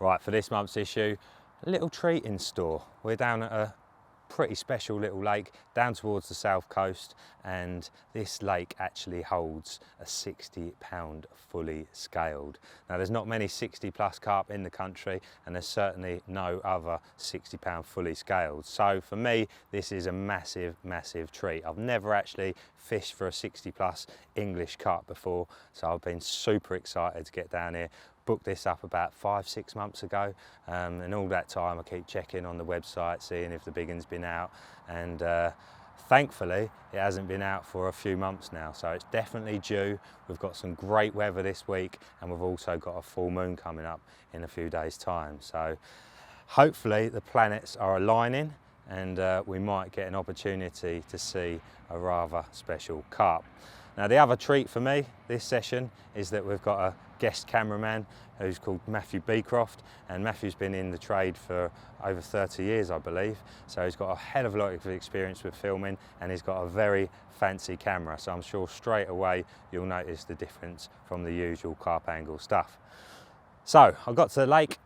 Right, for this month's issue, a little treat in store. We're down at a pretty special little lake down towards the south coast, and this lake actually holds a 60-pound fully scaled. Now there's not many 60+ carp in the country, and there's certainly no other 60-pound fully scaled. So for me, this is a massive treat. I've never actually fished for a 60+ English carp before, so I've been super excited to get down here. Booked this up about 5-6 months ago, and all that time I keep checking on the website, seeing if the big one's been out, and thankfully it hasn't been out for a few months now, so it's definitely due. We've got some great weather this week, and we've also got a full moon coming up in a few days' time, so hopefully the planets are aligning and we might get an opportunity to see a rather special carp. Now the other treat for me this session is that we've got a guest cameraman who's called Matthew Beecroft, and Matthew's been in the trade for over 30 years I believe, so he's got a hell of a lot of experience with filming, and he's got a very fancy camera, so I'm sure straight away you'll notice the difference from the usual carp angle stuff. So I got to the lake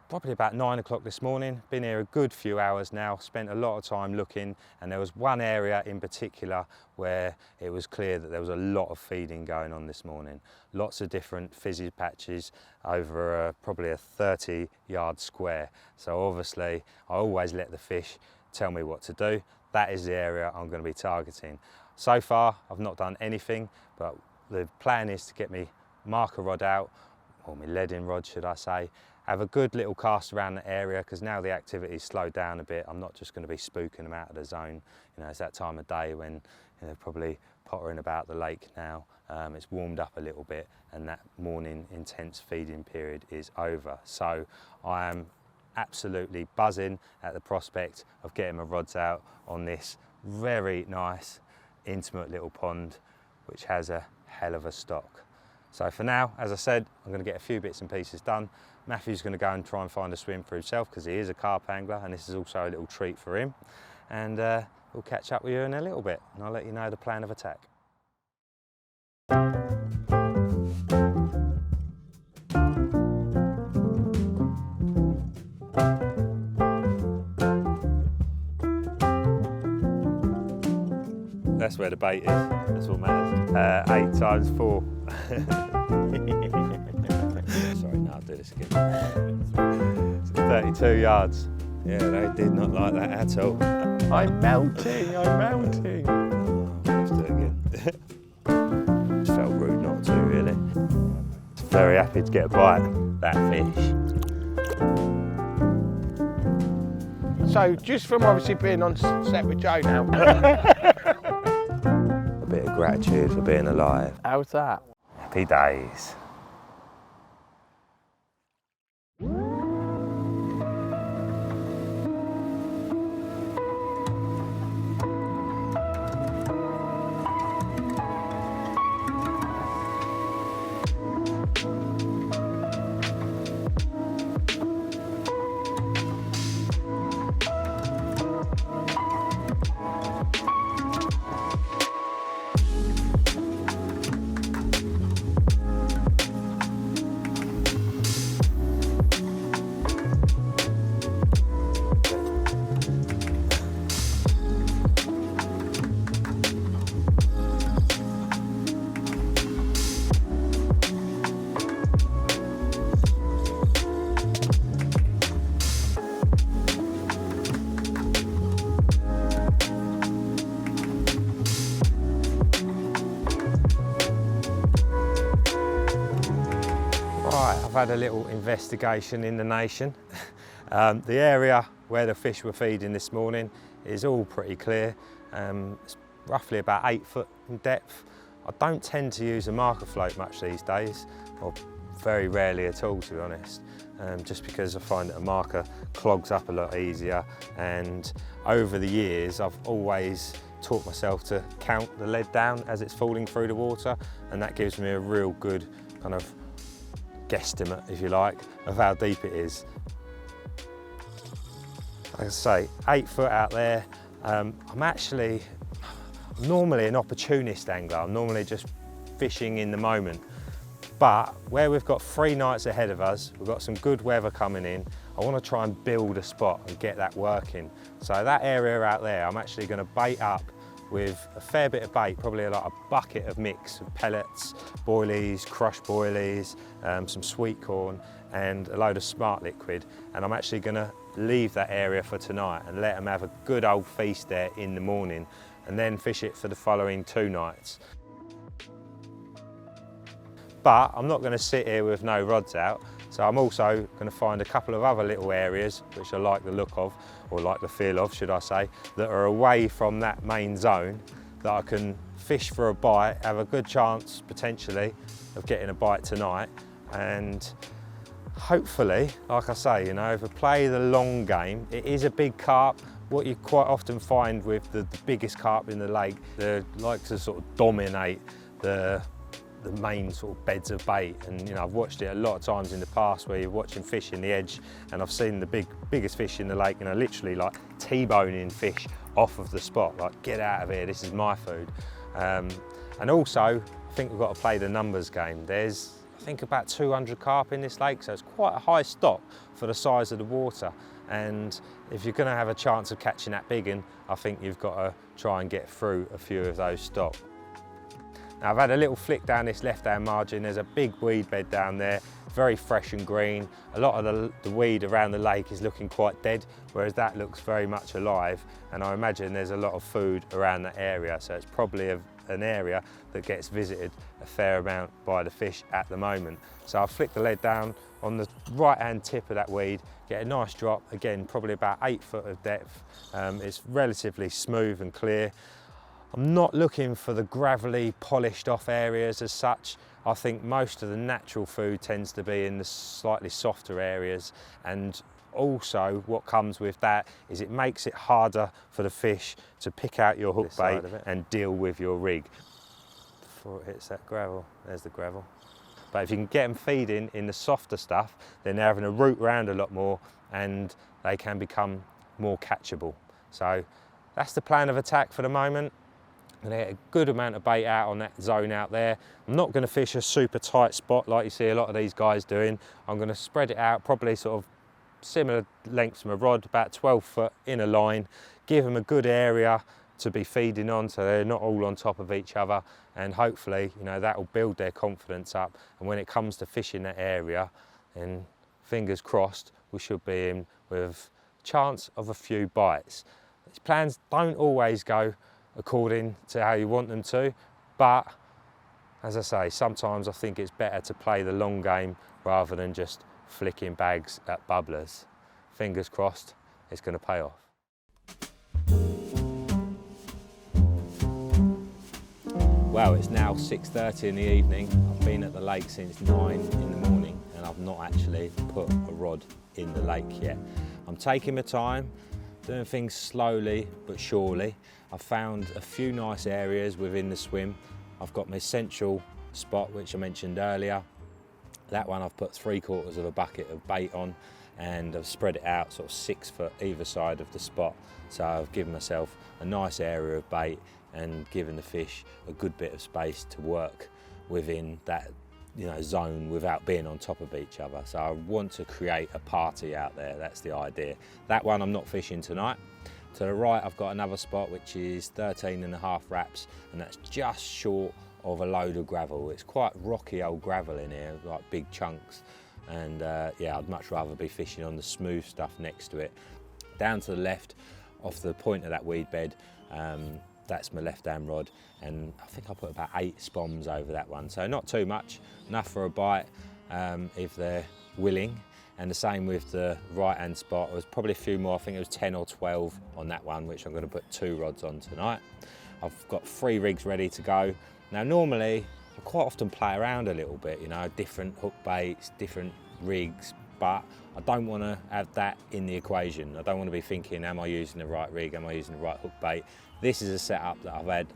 probably about 9 o'clock this morning, been here a good few hours now, spent a lot of time looking, and there was one area in particular where it was clear that there was a lot of feeding going on this morning. Lots of different fizzy patches over probably a 30-yard square. So obviously I always let the fish tell me what to do. That is the area I'm going to be targeting. So far I've not done anything, but the plan is to get me marker rod out, or my leading rod should I say, have a good little cast around the area, because now the activity's slowed down a bit. I'm not just going to be spooking them out of the zone. You know, it's that time of day when they're probably pottering about the lake now. It's warmed up a little bit, and that morning intense feeding period is over. So I am absolutely buzzing at the prospect of getting my rods out on this very nice, intimate little pond, which has a hell of a stock. So for now, as I said, I'm going to get a few bits and pieces done. Matthew's going to go and try and find a swim for himself, because he is a carp angler, and this is also a little treat for him. And we'll catch up with you in a little bit, and I'll let you know the plan of attack. That's where the bait is, that's what matters. 8 times 4. Sorry, no, I'll do this again. 32 yards. Yeah, they did not like that at all. I'm melting, I'm melting. Oh, let's do it again. Just felt rude not to, really. Very happy to get a bite, that fish. So, just from obviously being on set with Joe now. A bit of gratitude for being alive. How's that? Happy days. I've had a little investigation in the nation. The area where the fish were feeding this morning is all pretty clear. It's roughly about 8 foot in depth. I don't tend to use a marker float much these days, or very rarely at all, to be honest, just because I find that a marker clogs up a lot easier, and over the years I've always taught myself to count the lead down as it's falling through the water, and that gives me a real good kind of guesstimate, if you like, of how deep it is. Like I say, 8 foot out there. I'm normally an opportunist angler. I'm normally just fishing in the moment. But where we've got 3 nights ahead of us, we've got some good weather coming in. I want to try and build a spot and get that working. So that area out there, I'm actually going to bait up with a fair bit of bait, probably like a bucket of mix of pellets, boilies, crushed boilies, some sweet corn and a load of smart liquid. And I'm actually going to leave that area for tonight and let them have a good old feast there in the morning and then fish it for the following 2 nights. But I'm not going to sit here with no rods out, so I'm also going to find a couple of other little areas which I like the look of, or like the feel of, should I say, that are away from that main zone that I can fish for a bite, have a good chance potentially of getting a bite tonight, and hopefully, like I say, you know, if I play the long game, it is a big carp. What you quite often find with the biggest carp in the lake, they like to sort of dominate the main sort of beds of bait. And you know, I've watched it a lot of times in the past where you're watching fish in the edge, and I've seen the biggest fish in the lake, you know, literally like T-boning fish off of the spot, like, get out of here, this is my food. And also, I think we've got to play the numbers game. There's, I think, about 200 carp in this lake, so it's quite a high stock for the size of the water. And if you're going to have a chance of catching that big one, I think you've got to try and get through a few of those stock. Now, I've had a little flick down this left-hand margin. There's a big weed bed down there, very fresh and green. A lot of the weed around the lake is looking quite dead, whereas that looks very much alive. And I imagine there's a lot of food around that area, so it's probably an area that gets visited a fair amount by the fish at the moment. So I'll flick the lead down on the right-hand tip of that weed, get a nice drop, again, probably about 8 foot of depth. It's relatively smooth and clear. I'm not looking for the gravelly, polished off areas as such. I think most of the natural food tends to be in the slightly softer areas, and also what comes with that is it makes it harder for the fish to pick out your hook bait and deal with your rig. Before it hits that gravel, there's the gravel. But if you can get them feeding in the softer stuff, then they're having to root around a lot more and they can become more catchable. So that's the plan of attack for the moment. I'm going to get a good amount of bait out on that zone out there. I'm not going to fish a super tight spot like you see a lot of these guys doing. I'm going to spread it out, probably sort of similar length to my rod, about 12 foot in a line, give them a good area to be feeding on so they're not all on top of each other, and hopefully, you know, that will build their confidence up, and when it comes to fishing that area, then fingers crossed we should be in with a chance of a few bites. These plans don't always go according to how you want them to, but as I say, sometimes I think it's better to play the long game rather than just flicking bags at bubblers. Fingers crossed it's going to pay off. Well, it's now 6:30 in the evening. I've been at the lake since 9 in the morning and I've not actually put a rod in the lake yet. I'm taking my time, doing things slowly but surely. I've found a few nice areas within the swim. I've got my central spot, which I mentioned earlier. That one I've put 3/4 of a bucket of bait on, and I've spread it out sort of 6 foot either side of the spot. So I've given myself a nice area of bait and given the fish a good bit of space to work within that, you know, zone without being on top of each other. So I want to create a party out there. That's the idea. That one I'm not fishing tonight. To the right, I've got another spot which is 13.5 wraps, and that's just short of a load of gravel. It's quite rocky old gravel in here, like big chunks. And yeah, I'd much rather be fishing on the smooth stuff next to it. Down to the left, off the point of that weed bed, that's my left-hand rod, and I think I put about 8 spoms over that one. So not too much, enough for a bite if they're willing. And the same with the right-hand spot. There was probably a few more, I think it was 10 or 12 on that one, which I'm going to put 2 rods on tonight. I've got 3 rigs ready to go. Now normally, I quite often play around a little bit, you know, different hook baits, different rigs, but I don't want to have that in the equation. I don't want to be thinking, am I using the right rig, am I using the right hook bait? This is a setup that I've had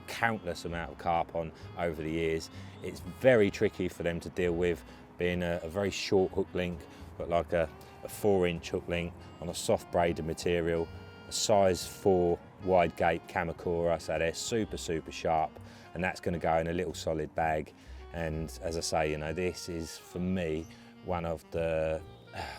countless amount of carp on over the years. It's very tricky for them to deal with, being a very short hook link, but like a 4-inch hook link on a soft braided material, a size 4 wide gate Kamakura, so they're super, super sharp, and that's going to go in a little solid bag. And as I say, you know, this is for me one of the,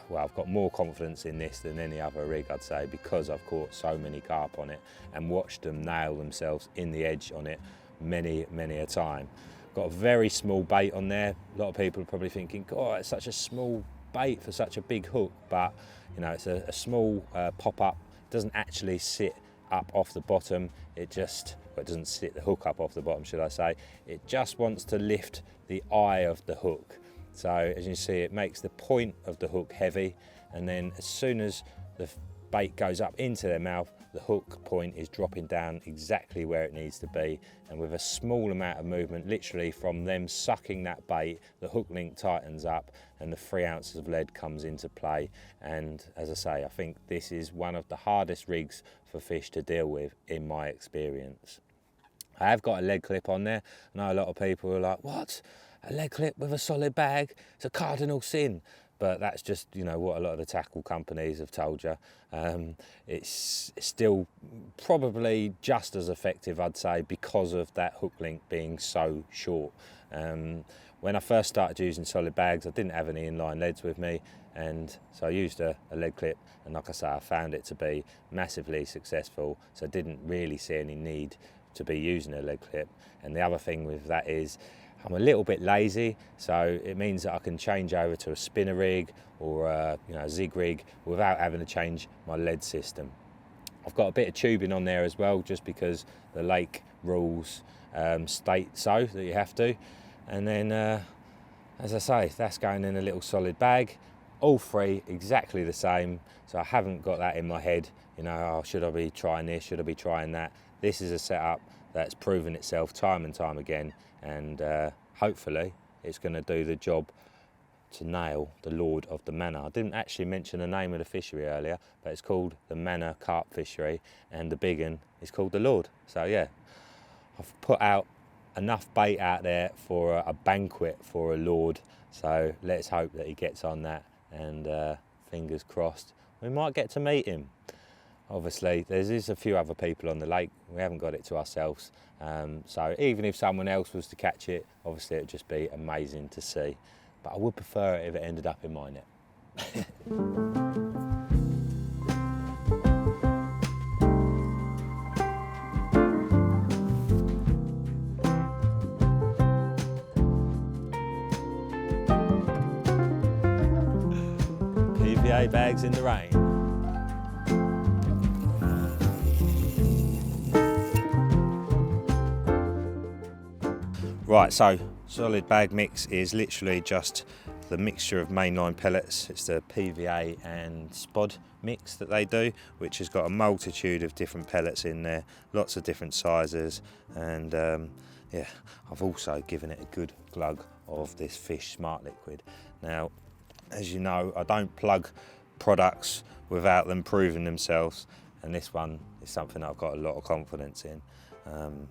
well, I've got more confidence in this than any other rig, I'd say, because I've caught so many carp on it and watched them nail themselves in the edge on it many a time. Got a very small bait on there. A lot of people are probably thinking, oh, it's such a small bait for such a big hook, but you know, it's a small pop-up. It doesn't actually sit up off the bottom. It just, well, it doesn't sit the hook up off the bottom, should I say. It just wants to lift the eye of the hook. So as you can see, it makes the point of the hook heavy, and then as soon as the bait goes up into their mouth, the hook point is dropping down exactly where it needs to be. And with a small amount of movement, literally from them sucking that bait, the hook link tightens up and the 3 ounces of lead comes into play. And as I say, I think this is one of the hardest rigs for fish to deal with in my experience. I have got a lead clip on there. I know a lot of people are like, what? A lead clip with a solid bag? It's a cardinal sin. But that's just, you know, what a lot of the tackle companies have told you. It's still probably just as effective, I'd say, because of that hook link being so short. When I first started using solid bags, I didn't have any inline leads with me, and so I used a lead clip, and like I say, I found it to be massively successful, so I didn't really see any need to be using a lead clip. And the other thing with that is, I'm a little bit lazy, so it means that I can change over to a spinner rig or a zig rig without having to change my lead system. I've got a bit of tubing on there as well, just because the lake rules state so that you have to. And then, as I say, that's going in a little solid bag. All three exactly the same, so I haven't got that in my head, you know, oh, should I be trying this, should I be trying that? This is a setup that's proven itself time and time again, and hopefully it's going to do the job to nail the Lord of the Manor. I didn't actually mention the name of the fishery earlier, but it's called the Manor Carp Fishery, and the big one is called the Lord. So yeah, I've put out enough bait out there for a banquet for a Lord, so let's hope that he gets on that, and fingers crossed we might get to meet him. Obviously, there's a few other people on the lake. We haven't got it to ourselves. So even if someone else was to catch it, obviously it'd just be amazing to see. But I would prefer it if it ended up in my net. PVA bags in the rain. Right, so solid bag mix is literally just the mixture of mainline pellets. It's the PVA and spod mix that they do, which has got a multitude of different pellets in there, lots of different sizes, and yeah, I've also given it a good glug of this Fish Smart Liquid. Now, as you know, I don't plug products without them proving themselves, and this one is something that I've got a lot of confidence in.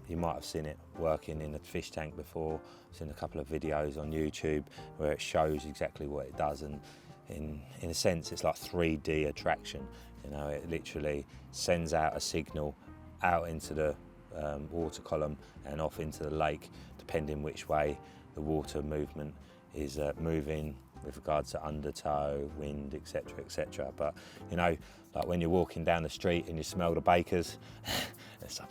You might have seen it working in a fish tank before. I've seen a couple of videos on YouTube where it shows exactly what it does, and in a sense it's like 3D attraction. You know, it literally sends out a signal out into the water column and off into the lake, depending which way the water movement is moving with regards to undertow, wind, etc, etc. But you know, like when you're walking down the street and you smell the bakers, it's like,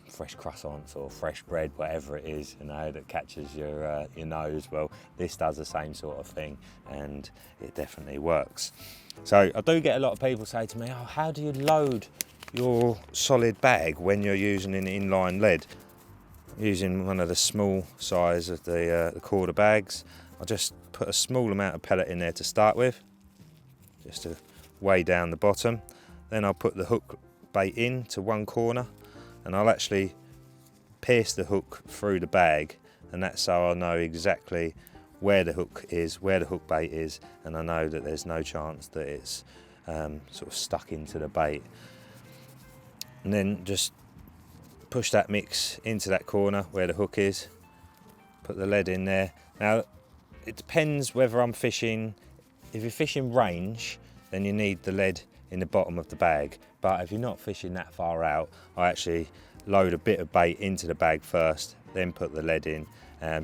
fresh croissants or fresh bread, whatever it is, you know, that catches your nose. Well, this does the same sort of thing, and it definitely works. So I do get a lot of people say to me, oh, how do you load your solid bag when you're using an inline lead? Using one of the small size of the quarter bags, I'll just put a small amount of pellet in there to start with, just to weigh down the bottom. Then I'll put the hook bait in to one corner, and I'll actually pierce the hook through the bag, and that's so I'll know exactly where the hook is, where the hook bait is, and I know that there's no chance that it's sort of stuck into the bait. And then just push that mix into that corner where the hook is, put the lead in there. Now, it depends whether I'm fishing. If you're fishing range, then you need the lead in the bottom of the bag, but if you're not fishing that far out, I actually load a bit of bait into the bag first, then put the lead in,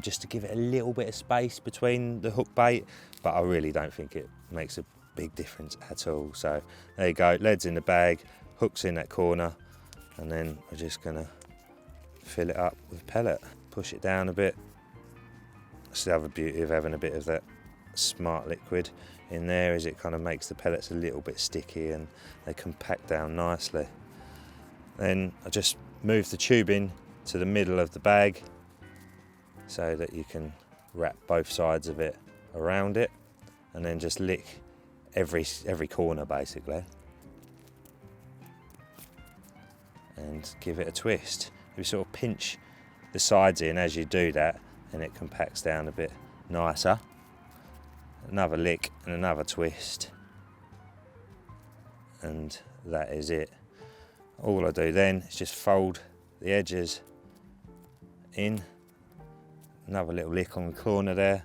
just to give it a little bit of space between the hook bait, but I really don't think it makes a big difference at all. So there you go, lead's in the bag, hook's in that corner, and then we're just gonna fill it up with pellet, push it down a bit. That's the other beauty of having a bit of that smart liquid in there, is it kind of makes the pellets a little bit sticky and they compact down nicely. Then I just move the tubing to the middle of the bag so that you can wrap both sides of it around it, and then just lick every corner basically and give it a twist. You sort of pinch the sides in as you do that and it compacts down a bit nicer. Another lick and another twist, and that is it. All I do then is just fold the edges in, another little lick on the corner there,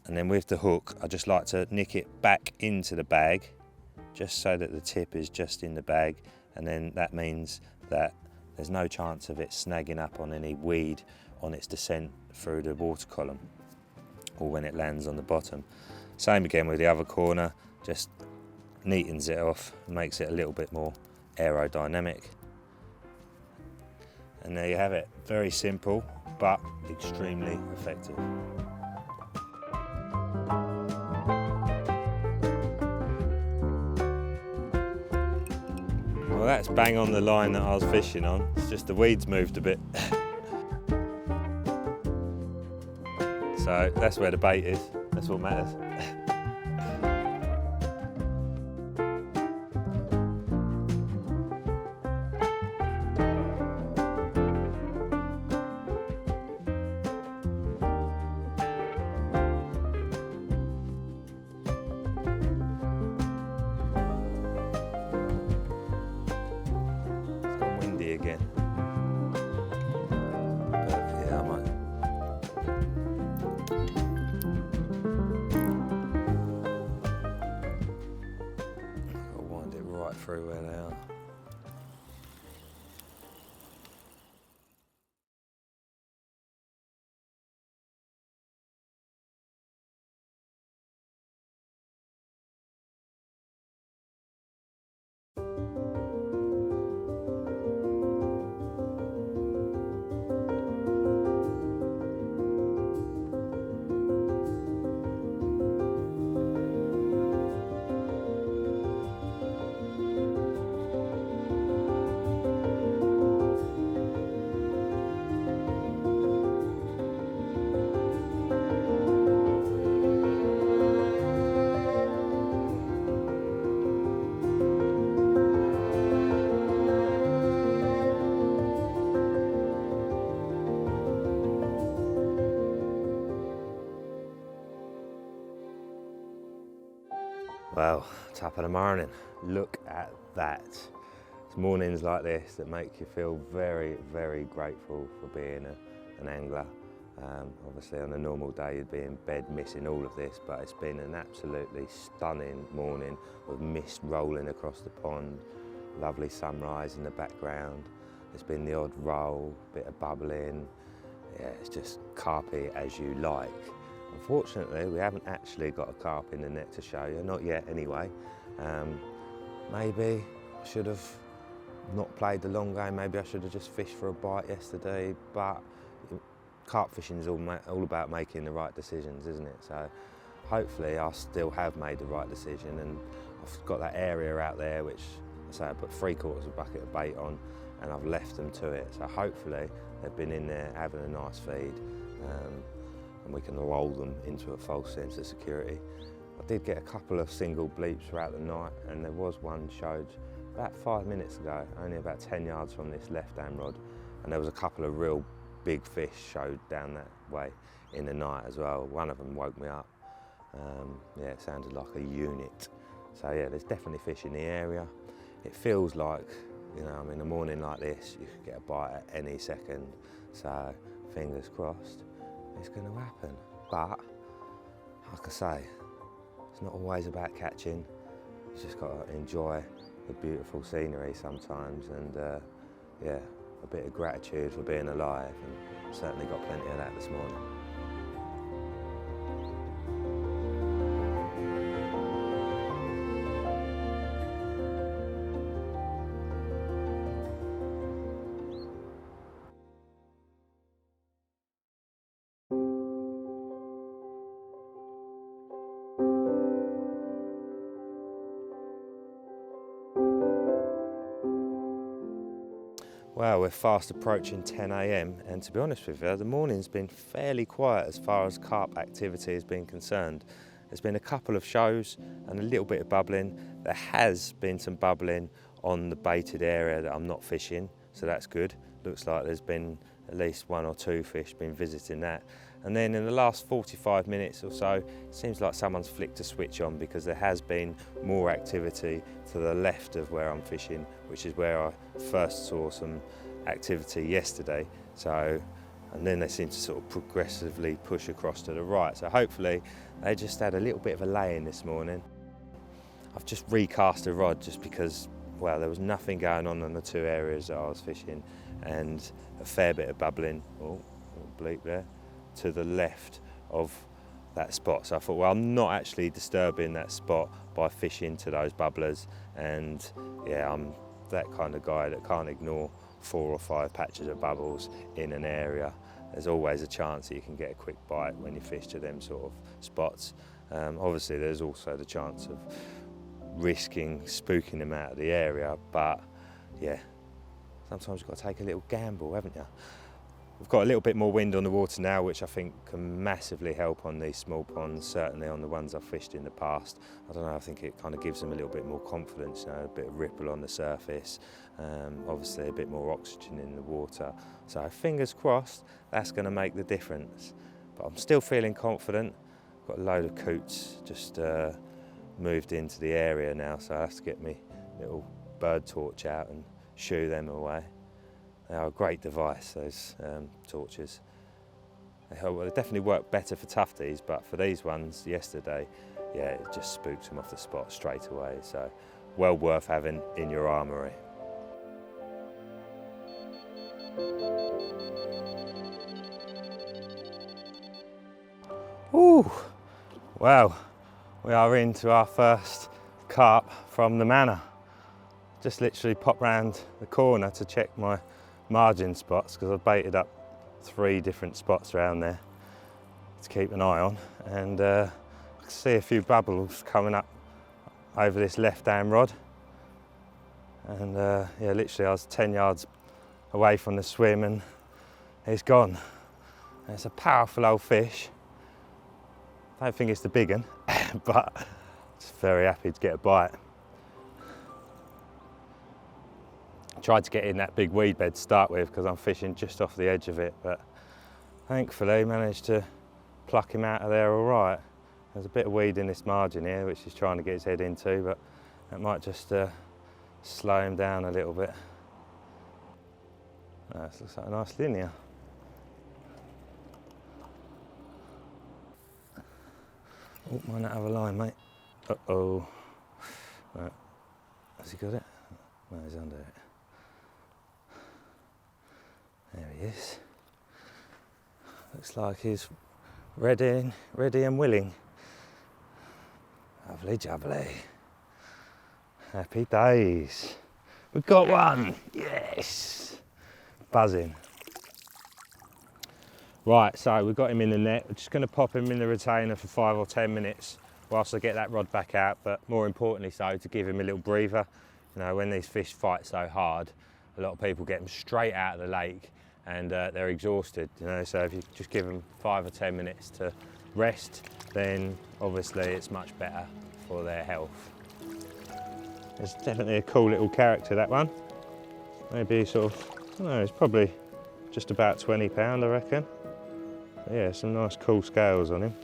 and then with the hook I just like to nick it back into the bag just so that the tip is just in the bag, and then that means that there's no chance of it snagging up on any weed on its descent through the water column or when it lands on the bottom. Same again with the other corner, just neatens it off, makes it a little bit more aerodynamic. And there you have it, very simple but extremely effective. Well, that's bang on the line that I was fishing on, it's just the weeds moved a bit. So that's where the bait is, that's what matters. It's gone windy again. But yeah, I might. I'll wind it right through where they are. Well, top of the morning, look at that. It's mornings like this that make you feel very, very grateful for being an angler. Obviously on a normal day you'd be in bed missing all of this, but it's been an absolutely stunning morning with mist rolling across the pond, lovely sunrise in the background. There's been the odd roll, bit of bubbling. Yeah, it's just carpy as you like. Unfortunately, we haven't actually got a carp in the net to show you, not yet anyway. Maybe I should have not played the long game, maybe I should have just fished for a bite yesterday, but carp fishing is all about making the right decisions, isn't it? So hopefully I still have made the right decision, and I've got that area out there which, I say I put 3/4 of a bucket of bait on and I've left them to it. So hopefully they've been in there having a nice feed. And we can roll them into a false sense of security. I did get a couple of single bleeps throughout the night, and there was one showed about 5 minutes ago, only about 10 yards from this left-hand rod, and there was a couple of real big fish showed down that way in the night as well. One of them woke me up. Yeah, it sounded like a unit. So yeah, there's definitely fish in the area. It feels like, you know, I mean, a morning like this, you could get a bite at any second, so fingers crossed. It's going to happen, but like I say, it's not always about catching. You just got to enjoy the beautiful scenery sometimes, and yeah, a bit of gratitude for being alive, and certainly got plenty of that this morning. Well, we're fast approaching 10 AM, and to be honest with you, the morning's been fairly quiet as far as carp activity has been concerned. There's been a couple of shows and a little bit of bubbling. There has been some bubbling on the baited area that I'm not fishing, so that's good. Looks like there's been at least 1 or 2 fish been visiting that. And then in the last 45 minutes or so, it seems like someone's flicked a switch on, because there has been more activity to the left of where I'm fishing, which is where I first saw some activity yesterday. So, and then they seem to sort of progressively push across to the right. So hopefully they just had a little bit of a lay-in this morning. I've just recast the rod just because, well, there was nothing going on in the 2 areas that I was fishing, and a fair bit of bubbling, oh, bleep there, to the left of that spot. So I thought, well, I'm not actually disturbing that spot by fishing to those bubblers, and yeah, I'm that kind of guy that can't ignore 4 or 5 patches of bubbles in an area. There's always a chance that you can get a quick bite when you fish to them sort of spots. Obviously there's also the chance of risking spooking them out of the area, but yeah, sometimes you've got to take a little gamble, haven't you? We've got a little bit more wind on the water now, which I think can massively help on these small ponds, certainly on the ones I've fished in the past. I don't know, I think it kind of gives them a little bit more confidence, you know, a bit of ripple on the surface, obviously a bit more oxygen in the water. So fingers crossed, that's going to make the difference. But I'm still feeling confident. I've got a load of coots just moved into the area now, so I have to get my little bird torch out and shoo them away. They are a great device, those torches. They definitely work better for tufties, but for these ones yesterday, yeah, it just spooked them off the spot straight away. So well worth having in your armoury. Ooh, well, we are into our first carp from the manor. Just literally popped round the corner to check my margin spots, because I've baited up 3 different spots around there to keep an eye on, and I can see a few bubbles coming up over this left-hand rod, and yeah, literally I was 10 yards away from the swim and it's gone. And it's a powerful old fish. I don't think it's the big one, but just very happy to get a bite. Tried to get in that big weed bed to start with, because I'm fishing just off the edge of it, but thankfully managed to pluck him out of there all right. There's a bit of weed in this margin here which he's trying to get his head into, but that might just slow him down a little bit. This looks like a nice linear. Oh, might not have a line, mate. Uh-oh. Right. Has he got it? No, he's under it. There he is. Looks like he's ready and willing. Lovely jubbly. Happy days. We've got one. Yes. Buzzing. Right, so we've got him in the net. We're just going to pop him in the retainer for 5 or 10 minutes whilst I get that rod back out, but more importantly so, to give him a little breather. You know, when these fish fight so hard, a lot of people get them straight out of the lake and they're exhausted, you know, so if you just give them 5 or 10 minutes to rest, then obviously it's much better for their health. It's definitely a cool little character, that one. Maybe sort of, I don't know, it's probably just about 20 pound, I reckon. But yeah, some nice cool scales on him.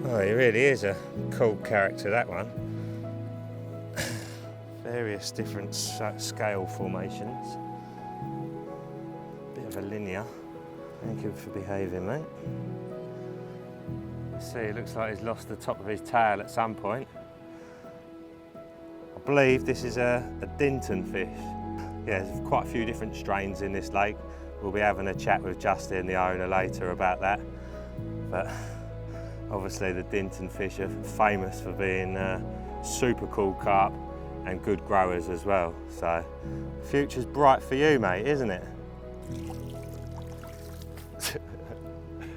Oh, he really is a cool character, that one. various different scale formations. Bit of a linear. Thank you for behaving, mate. You see, it looks like he's lost the top of his tail at some point. I believe this is a Dinton fish. Yeah, there's quite a few different strains in this lake. We'll be having a chat with Justin, the owner, later about that. But obviously the Dinton fish are famous for being super cool carp and good growers as well. So the future's bright for you, mate, isn't it?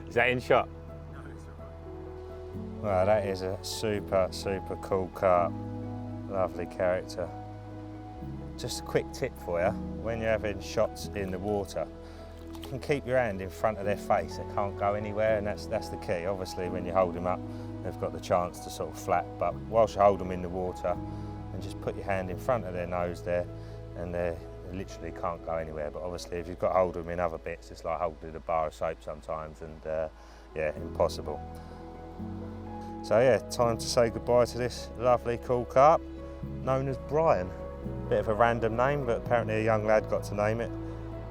Is that in shot? No, it's not. Well, that is a super cool carp. Lovely character. Just a quick tip for you, when you're having shots in the water, you can keep your hand in front of their face. It can't go anywhere, and that's the key. Obviously, when you hold them up, they've got the chance to sort of flap, but whilst you hold them in the water, and just put your hand in front of their nose there, and they literally can't go anywhere. But obviously, if you've got to hold them in other bits, it's like holding a bar of soap sometimes, and yeah, impossible. So yeah, time to say goodbye to this lovely cool carp, known as Brian. Bit of a random name, but apparently a young lad got to name it.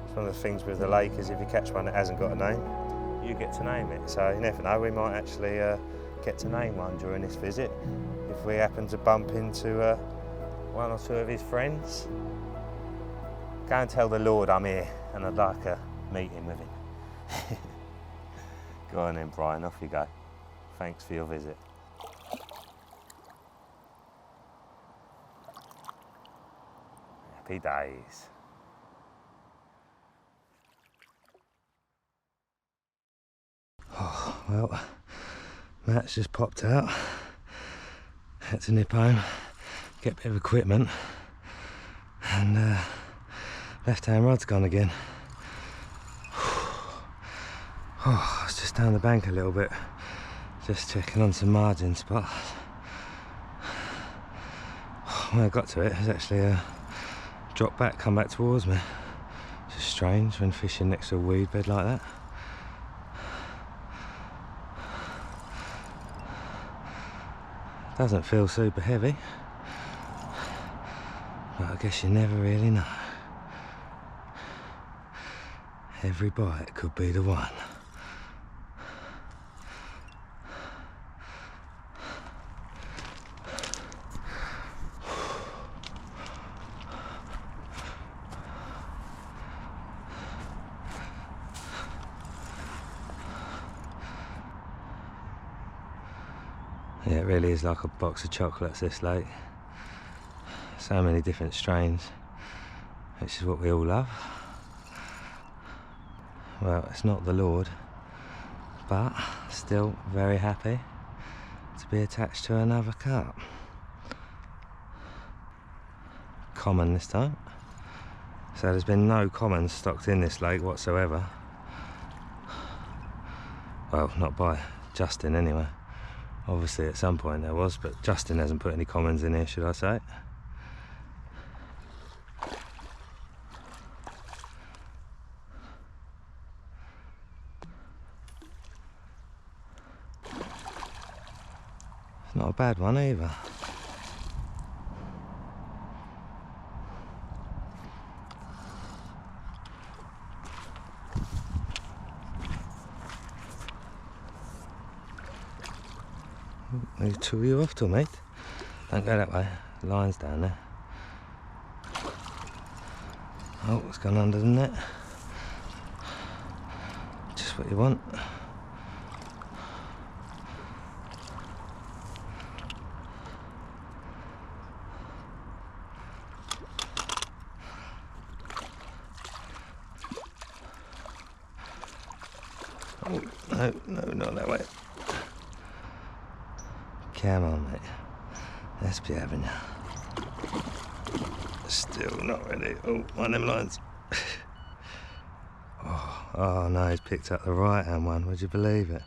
It's one of the things with the lake is if you catch one that hasn't got a name, you get to name it. So you never know, we might actually get to name one during this visit if we happen to bump into one or two of his friends. Go and tell the Lord I'm here and I'd like a meeting with him. Go on then, Brian, off you go. Thanks for your visit. Happy days. Oh, well, Matt's just popped out. Had to nip home, get a bit of equipment, and left hand rod's gone again. Oh, it's just down the bank a little bit, just checking on some margin spots. When I got to it, it was actually dropped back, come back towards me. It's just strange when fishing next to a weed bed like that. Doesn't feel super heavy, but I guess you never really know. Every bite could be the one. Yeah, it really is like a box of chocolates, this lake. So many different strains, which is what we all love. Well, it's not the Lord, but still very happy to be attached to another carp. Common this time. So there's been no commons stocked in this lake whatsoever. Well, not by Justin anyway. Obviously at some point there was, but Justin hasn't put any commons in here, should I say. It's not a bad one either. Where two of you off to, mate? Don't go that way. The line's down there. Oh, it's gone under the net. Just what you want. Oh, no, not that way. Come on, mate. Let's be having you. Still not ready. Oh, one of them lines. Oh no, he's picked up the right hand one. Would you believe it?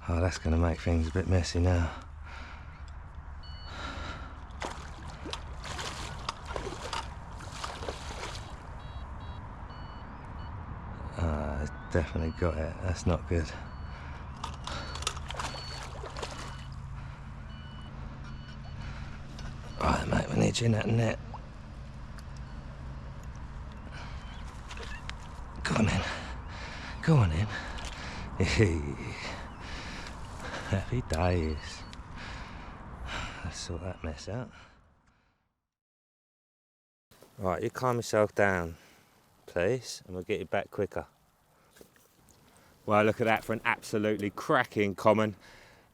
Oh, that's going to make things a bit messy now. Ah, he's definitely got it. That's not good. Right, mate, we need you in that net. Go on in. Happy days. Let's sort that mess out. Right, you calm yourself down, please, and we'll get you back quicker. Well, look at that for an absolutely cracking common.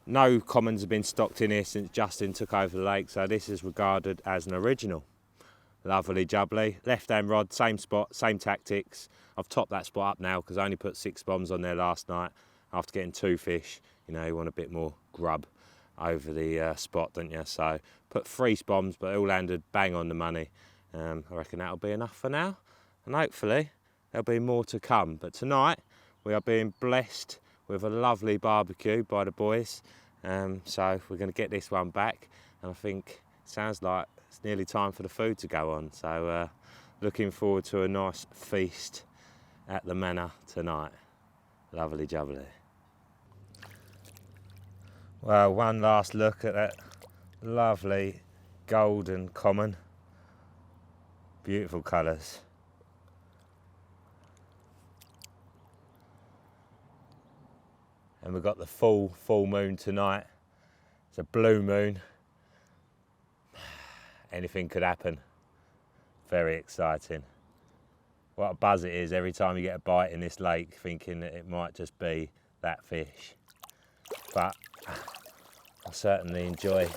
No commons have been stocked in here since Justin took over the lake, so this is regarded as an original. Lovely jubbly, left-hand rod, same spot, same tactics. I've topped that spot up now because I only put 6 bombs on there last night after getting 2 fish. You know, you want a bit more grub over the spot, don't you? So put 3 bombs, but they all landed bang on the money. I reckon that'll be enough for now, and hopefully there'll be more to come. But tonight we are being blessed with a lovely barbecue by the boys, so we're going to get this one back, and I think it sounds like it's nearly time for the food to go on. So looking forward to a nice feast at the manor tonight. Lovely jubbly. Well, one last look at that lovely golden common. Beautiful colours. And we've got the full moon tonight. It's a blue moon. Anything could happen. Very exciting. What a buzz it is every time you get a bite in this lake, thinking that it might just be that fish. But I certainly enjoy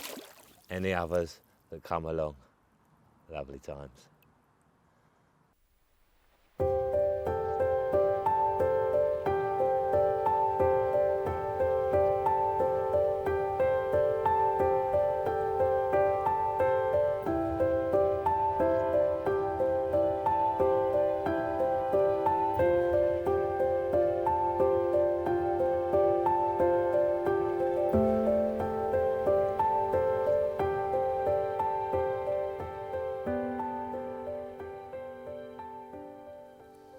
any others that come along. Lovely times.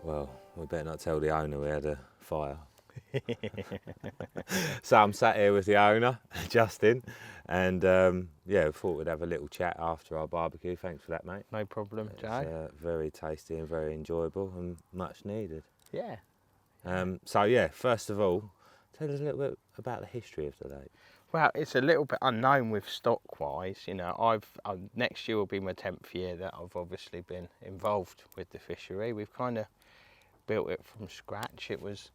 Well, we better not tell the owner we had a fire. So I'm sat here with the owner, Justin, and yeah, we thought we'd have a little chat after our barbecue. Thanks for that, mate. No problem, It's Joe. very tasty and very enjoyable and much needed. Yeah. So yeah, first of all, tell us a little bit about the history of the lake. Well, it's a little bit unknown with stock-wise. You know, next year will be my 10th year that I've obviously been involved with the fishery. We've kind of built it from scratch. It was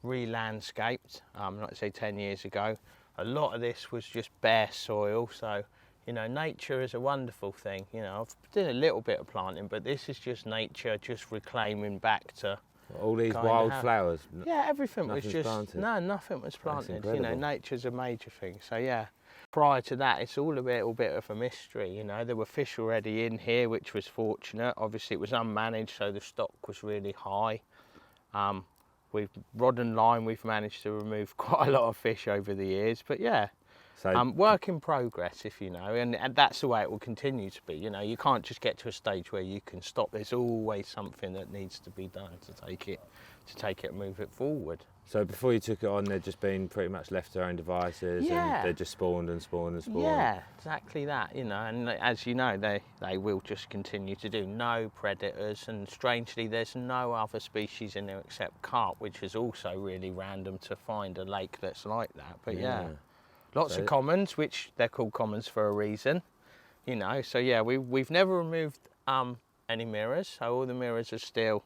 re-landscaped, like I say, 10 years ago. A lot of this was just bare soil, so you know, nature is a wonderful thing. You know, I've done a little bit of planting, but this is just nature just reclaiming back to All these kinda wild how- flowers. Yeah, everything was Nothing's just planted. no, nothing was planted. You know, incredible. nature's a major thing. So yeah, prior to that, it's all a little bit of a mystery. You know, there were fish already in here, which was fortunate. Obviously, it was unmanaged, so the stock was really high. With rod and line, we've managed to remove quite a lot of fish over the years. But yeah, So work in progress, if you know, and that's the way it will continue to be. You know, you can't just get to a stage where you can stop. There's always something that needs to be done to take it and move it forward. So before you took it on, they'd just been pretty much left to their own devices, Yeah. and they just spawned and spawned and spawned. Yeah, exactly that. You know, and as you know, they will just continue to do. No predators, and strangely, there's no other species in there except carp, which is also really random to find a lake that's like that. But yeah. Lots So- of commons, which they're called commons for a reason, you know. So yeah, we've never removed any mirrors, so all the mirrors are still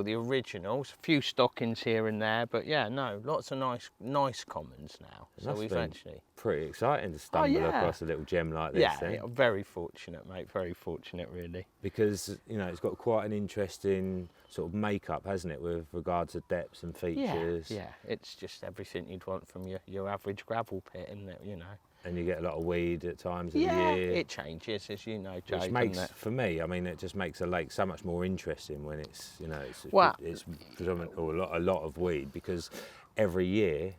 the originals. A few stockings here and there, but yeah, no, lots of nice commons now. It So must we've have been actually, pretty exciting to stumble yeah. across a little gem like this, yeah, then. yeah, very fortunate, mate. Very fortunate, really. Because you know it's got quite an interesting sort of makeup, hasn't it, with regards to depths and features. Yeah, it's just everything you'd want from your average gravel pit, isn't it? You know. And you get a lot of weed at times of the Yeah, year. it changes, as you know, Joe. Which doesn't makes, it? for me, I mean, it just makes a lake so much more interesting when it's, you know, Well- it's predominant or a lot of weed, because every year,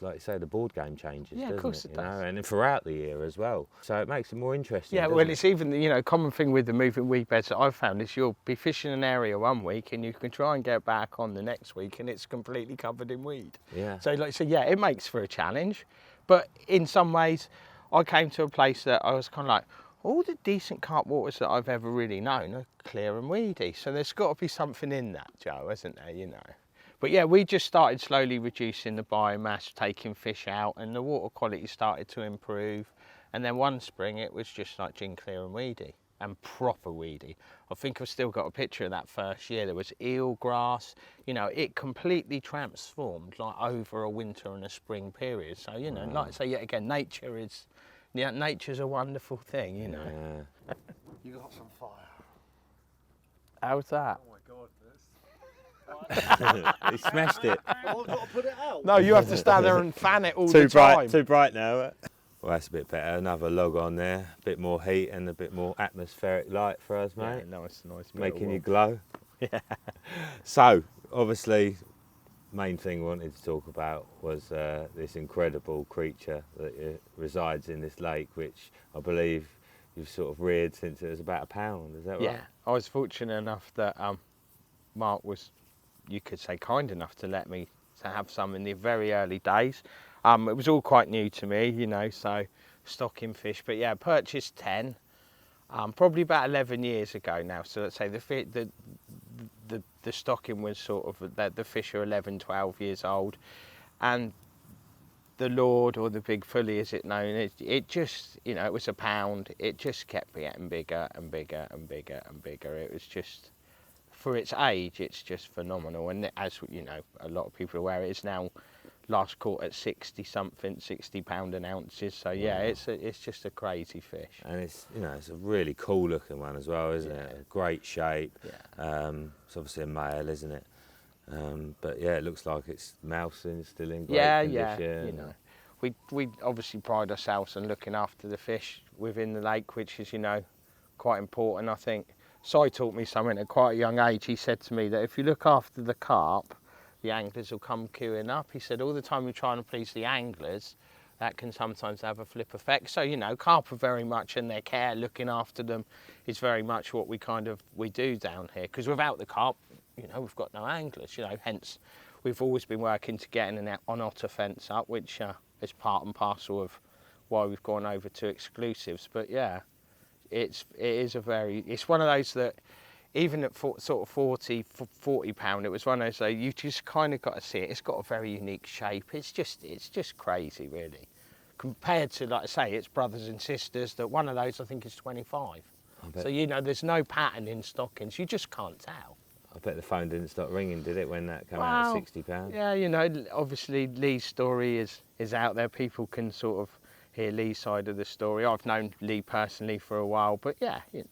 like you say, the board game changes, Yeah, of doesn't course it? it You know, does. and throughout the year as well. So it makes it more interesting. Yeah, doesn't well, it? it's even, you know, common thing with the moving weed beds that I've found is you'll be fishing an area one week and you can try and get back on the next week and it's completely covered in weed. Yeah. So, like, so yeah, it makes for a challenge, but in some ways, I came to a place that I was kind of like, all the decent carp waters that I've ever really known are clear and weedy. So there's got to be something in that, Joe, hasn't there? You know. But yeah, we just started slowly reducing the biomass, taking fish out, and the water quality started to improve. And then one spring it was just like gin clear and weedy, and proper weedy. I think I've still got a picture of that first year. There was eel grass, you know, it completely transformed like over a winter and a spring period. So, you know, like I say, yet again, nature's a wonderful thing, you know. Yeah. You got some fire. How's that? Oh my god, this. He smashed it. Oh, I've got to put it out. No, you have to stand there and fan it all the time. Too bright now. Well, that's a bit better. Another log on there, a bit more heat and a bit more atmospheric light for us, mate. Yeah, nice. Making you glow. Yeah. So, obviously, main thing we wanted to talk about was this incredible creature that resides in this lake, which I believe you've sort of reared since it was about a pound. Is that right? Yeah, I was fortunate enough that Mark was, you could say, kind enough to let me to have some in the very early days. It was all quite new to me, you know, so stocking fish. But yeah, purchased 10, probably about 11 years ago now. So let's say the stocking was sort of, the fish are 11, 12 years old. And the Lord, or the big fully as it's known, it just, you know, it was a pound. It just kept getting bigger and bigger and bigger and bigger. It was just, for its age, it's just phenomenal. And as you know, a lot of people are aware, it is now last caught at 60 something, 60 pound an ounces. So yeah, it's just a crazy fish. And it's, you know, it's a really cool looking one as well, isn't it? A great shape. Yeah. It's obviously a male, isn't it? But yeah, it looks like it's mousing, still in great condition. Yeah, you know. We obviously pride ourselves on looking after the fish within the lake, which is, you know, quite important. I think Si taught me something at quite a young age. He said to me that if you look after the carp, the anglers will come queuing up. He said all the time you're trying to please the anglers, that can sometimes have a flip effect. So, you know, carp are very much in their care, looking after them is very much what we do down here. Because without the carp, you know, we've got no anglers, you know, hence we've always been working to getting an on-otter fence up, which is part and parcel of why we've gone over to exclusives. But yeah, it's one of those that even at sort of 40 pound, it was one of those that you just kind of got to see it. It's got a very unique shape. It's just crazy, really. Compared to, like I say, its brothers and sisters, that one of those I think is 25. So, you know, there's no pattern in stockings. You just can't tell. I bet the phone didn't stop ringing, did it, when that came out at £60? Yeah, you know, obviously Lee's story is out there. People can sort of hear Lee's side of the story. I've known Lee personally for a while, but yeah, you know,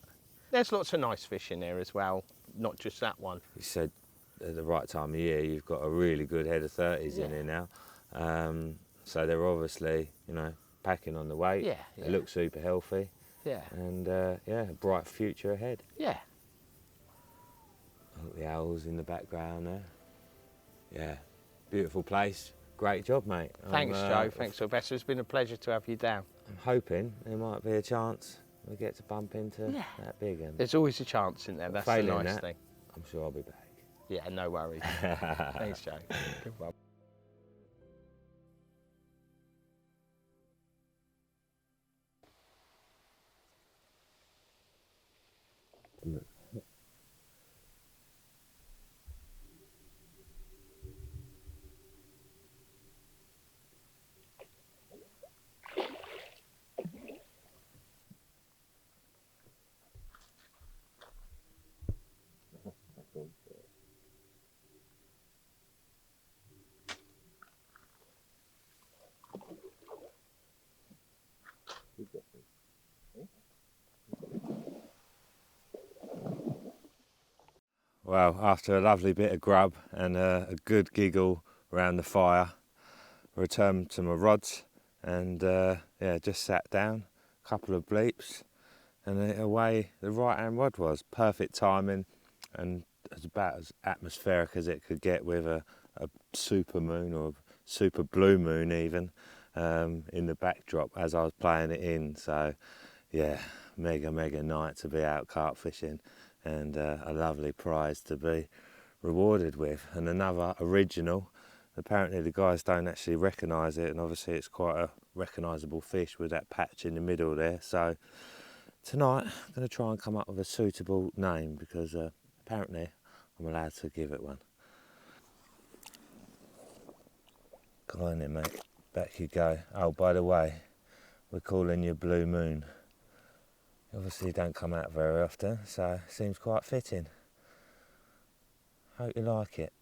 there's lots of nice fish in there as well, not just that one. You said at the right time of year, you've got a really good head of 30s in here now. So they're obviously, you know, packing on the weight. Yeah. They look super healthy. Yeah. And yeah, a bright future ahead. Yeah. Look, the owls in the background there. Yeah, beautiful place. Great job, mate. Thanks, Joe. Thanks, Sylvester. It's been a pleasure to have you down. I'm hoping there might be a chance we get to bump into that big one. There's always a chance in there. That's the nice thing. I'm sure I'll be back. Yeah, no worries. Thanks, Joe. Good one. Well, after a lovely bit of grub and a good giggle around the fire, I returned to my rods and yeah, just sat down, a couple of bleeps, and away the right hand rod was. Perfect timing and it's about as atmospheric as it could get with a super moon, or a super blue moon even, in the backdrop as I was playing it in. So yeah, mega night to be out carp fishing, and a lovely prize to be rewarded with, and another original. Apparently the guys don't actually recognise it, and obviously it's quite a recognisable fish with that patch in the middle there. So tonight I'm going to try and come up with a suitable name, because apparently I'm allowed to give it one. Go on then, mate. Back you go. Oh, by the way, we're calling you Blue Moon. Obviously you don't come out very often, so it seems quite fitting. Hope you like it.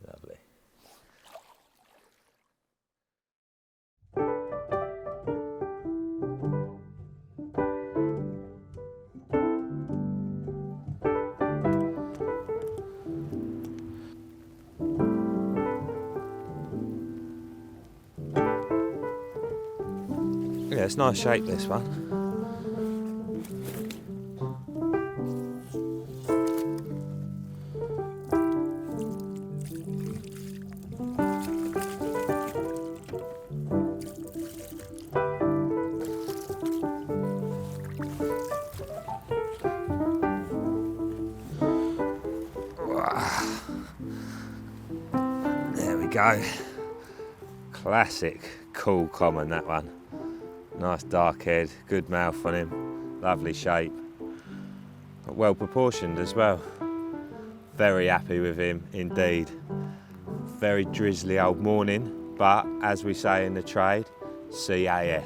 Lovely. Yeah, it's nice shape, this one. There we go. Classic, cool common, that one. Nice dark head, good mouth on him, lovely shape. Well proportioned as well. Very happy with him indeed. Very drizzly old morning, but as we say in the trade, CAF.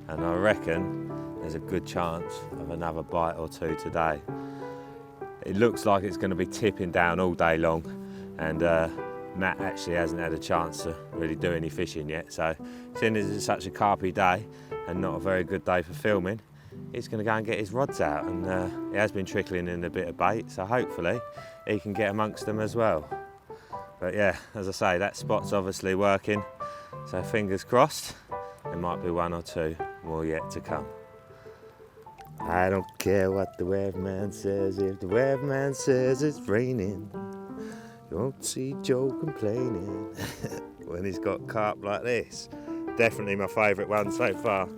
And I reckon there's a good chance of another bite or two today. It looks like it's going to be tipping down all day long, and Matt actually hasn't had a chance to really do any fishing yet, so seeing as it's such a carpy day and not a very good day for filming, he's going to go and get his rods out, and he has been trickling in a bit of bait, so hopefully he can get amongst them as well. But yeah, as I say, that spot's obviously working, so fingers crossed, there might be one or two more yet to come. I don't care what the weatherman says, if the weatherman says it's raining, you won't see Joe complaining. When he's got carp like this. Definitely my favourite one so far.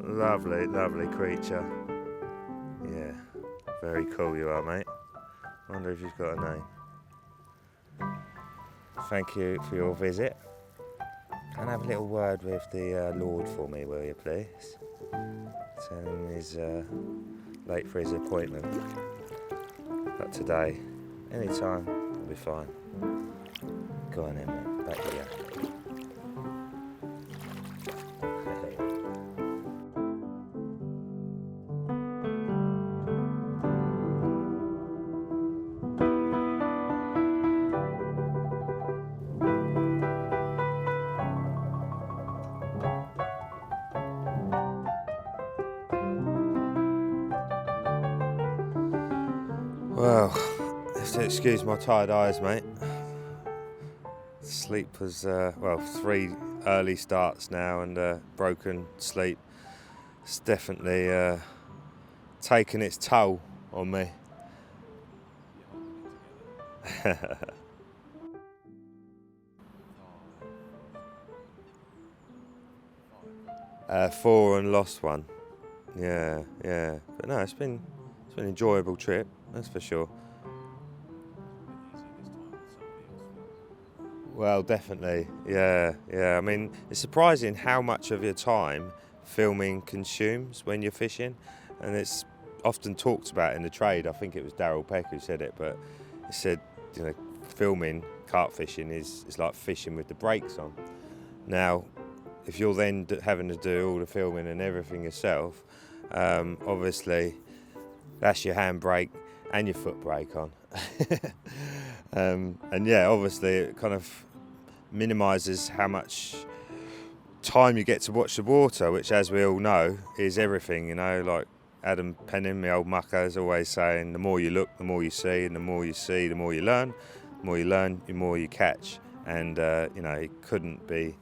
Lovely, lovely creature. Yeah, very cool you are, mate. Wonder if you've got a name. Thank you for your visit. And have a little word with the Lord for me, will you please? Tell him he's late for his appointment. But today, any time, will be fine. Go on then, mate. Back to you. Well, have to excuse my tired eyes, mate. Sleep was, 3 early starts now and broken sleep. It's definitely taken its toll on me. 4 and lost 1. Yeah. But no, it's been an enjoyable trip, that's for sure. Well, definitely, yeah. I mean, it's surprising how much of your time filming consumes when you're fishing, and it's often talked about in the trade. I think it was Daryl Peck who said it, but he said, filming carp fishing is like fishing with the brakes on. Now, if you're then having to do all the filming and everything yourself, obviously that's your handbrake and your foot brake on. And yeah, obviously it kind of minimises how much time you get to watch the water, which, as we all know, is everything. Like Adam Penning, my old mucker, is always saying, the more you look, the more you see, and the more you see, the more you learn. The more you learn, the more you catch. And it couldn't be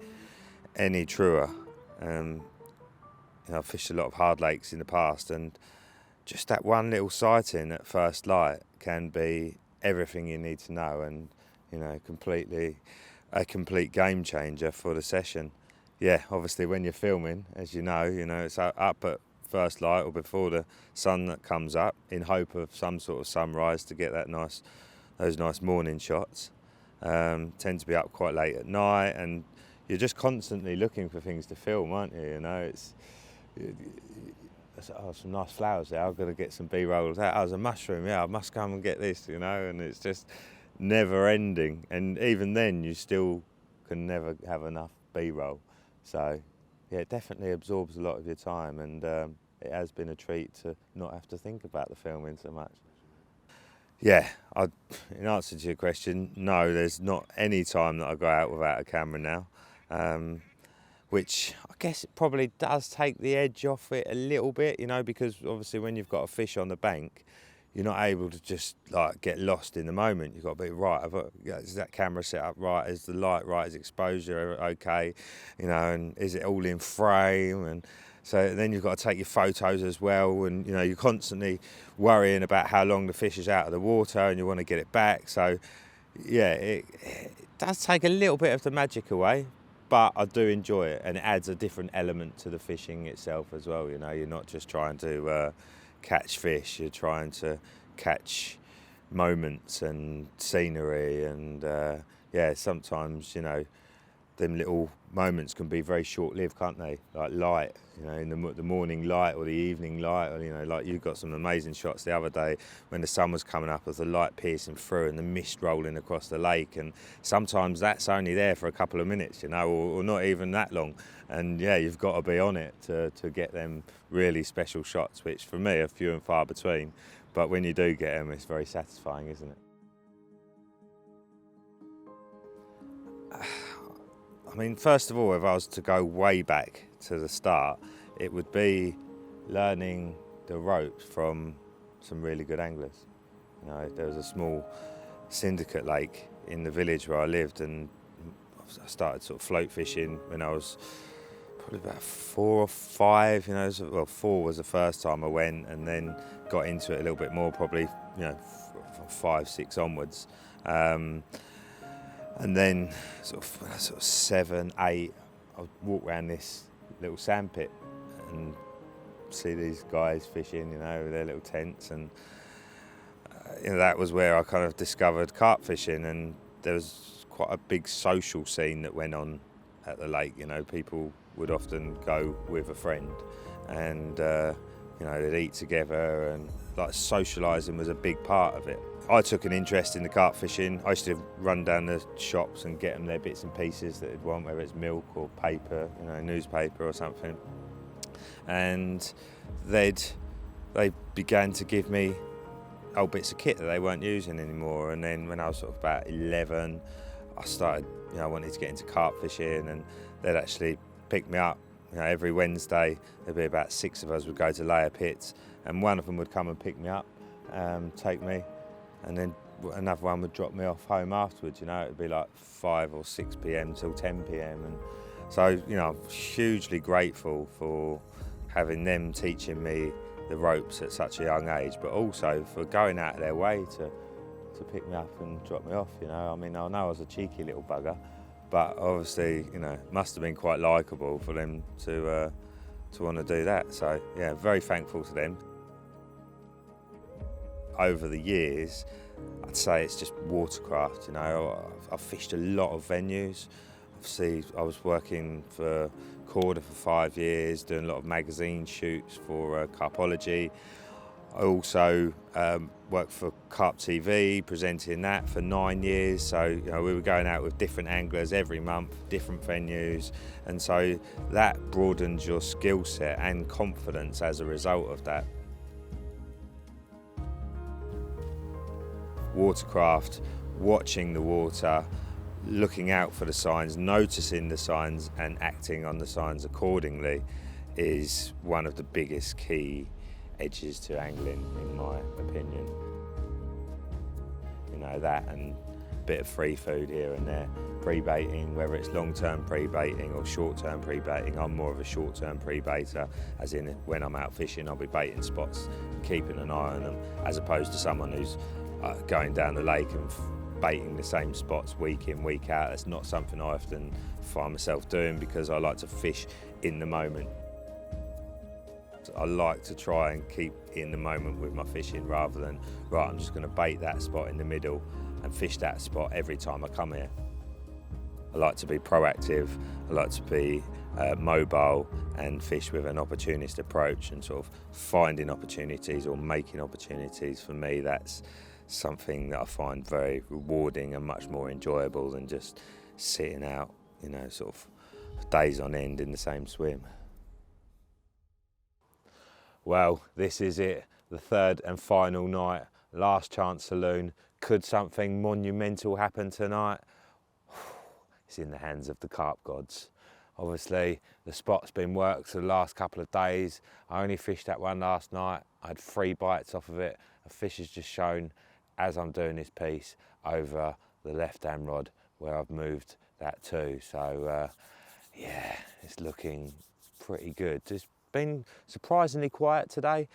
any truer. I've fished a lot of hard lakes in the past, and just that one little sighting at first light can be everything you need to know, and completely a complete game changer for the session. Yeah, obviously when you're filming, as you know, it's up at first light or before the sun that comes up, in hope of some sort of sunrise to get those nice morning shots. Tend to be up quite late at night, and you're just constantly looking for things to film, aren't you? It's oh, some nice flowers there, I've got to get some B-roll of that. Oh, there's a mushroom, yeah, I must come and get this, you know, and it's just never ending. And even then, you still can never have enough B-roll. So, yeah, it definitely absorbs a lot of your time, and it has been a treat to not have to think about the filming so much. Yeah, in answer to your question, no, there's not any time that I go out without a camera now, which I guess it probably does take the edge off it a little bit, you know, because obviously when you've got a fish on the bank, you're not able to just like get lost in the moment. You've got to be right. Is that camera set up right? Is the light right? Is exposure okay? You know, and is it all in frame? And so then you've got to take your photos as well, and you know you're constantly worrying about how long the fish is out of the water, and you want to get it back. So yeah, it does take a little bit of the magic away, but I do enjoy it, and it adds a different element to the fishing itself as well. You know, you're not just trying to catch fish, you're trying to catch moments and scenery, and yeah, sometimes, you know, them little moments can be very short-lived, can't they? Like light, you know, in the morning light or the evening light, or, you know, like you got some amazing shots the other day when the sun was coming up with the light piercing through and the mist rolling across the lake, and sometimes that's only there for a couple of minutes, you know, or not even that long, and yeah, you've got to be on it to get them really special shots, which for me are few and far between, but when you do get them, it's very satisfying, isn't it? I mean, first of all, if I was to go way back to the start, it would be learning the ropes from some really good anglers. You know, there was a small syndicate lake in the village where I lived, and I started sort of float fishing when I was probably about 4 or 5. You know, well, 4 was the first time I went, and then got into it a little bit more, probably, you know, from 5, 6 onwards. And then sort of 7, 8, I would walk around this little sandpit and see these guys fishing, you know, with their little tents, and you know, that was where I kind of discovered carp fishing, and there was quite a big social scene that went on at the lake. You know, people would often go with a friend, and you know, they'd eat together, and like socialising was a big part of it. I took an interest in the carp fishing. I used to run down the shops and get them their bits and pieces that they'd want, whether it's milk or paper, you know, newspaper or something. And they began to give me old bits of kit that they weren't using anymore. And then when I was sort of about 11, I started, you know, I wanted to get into carp fishing, and they'd actually pick me up. You know, every Wednesday there'd be about 6 of us would go to layer pits, and one of them would come and pick me up, take me, and then another one would drop me off home afterwards. You know, it'd be like 5 or 6 p.m. till 10 p.m. And so, you know, I'm hugely grateful for having them teaching me the ropes at such a young age, but also for going out of their way to pick me up and drop me off. You know, I mean, I know I was a cheeky little bugger, but obviously, you know, must have been quite likeable for them to want to do that. So yeah, very thankful to them. Over the years, I'd say it's just watercraft. You know, I've fished a lot of venues. Obviously, I was working for Corda for 5 years, doing a lot of magazine shoots for Carpology. I also worked for Carp TV, presenting that for 9 years. So, you know, we were going out with different anglers every month, different venues, and so that broadens your skill set and confidence as a result of that. Watercraft, watching the water, looking out for the signs, noticing the signs and acting on the signs accordingly is one of the biggest key edges to angling, in my opinion. You know, that and a bit of free food here and there. Pre-baiting, whether it's long-term pre-baiting or short-term pre-baiting. I'm more of a short-term pre-baiter, as in when I'm out fishing I'll be baiting spots, keeping an eye on them, as opposed to someone who's going down the lake and baiting the same spots week in, week out. That's not something I often find myself doing, because I like to fish in the moment. I like to try and keep in the moment with my fishing, rather than, right, I'm just going to bait that spot in the middle and fish that spot every time I come here. I like to be proactive, I like to be mobile and fish with an opportunist approach, and sort of finding opportunities or making opportunities. For me, that's something that I find very rewarding and much more enjoyable than just sitting out, you know, sort of days on end in the same swim. Well, this is it, the third and final night, last chance saloon. Could something monumental happen tonight? It's in the hands of the carp gods. Obviously, the spot's been worked for the last couple of days. I only fished that one last night. I had 3 bites off of it. A fish has just shown, as I'm doing this piece, over the left-hand rod where I've moved that to. So, yeah, it's looking pretty good. It's been surprisingly quiet today.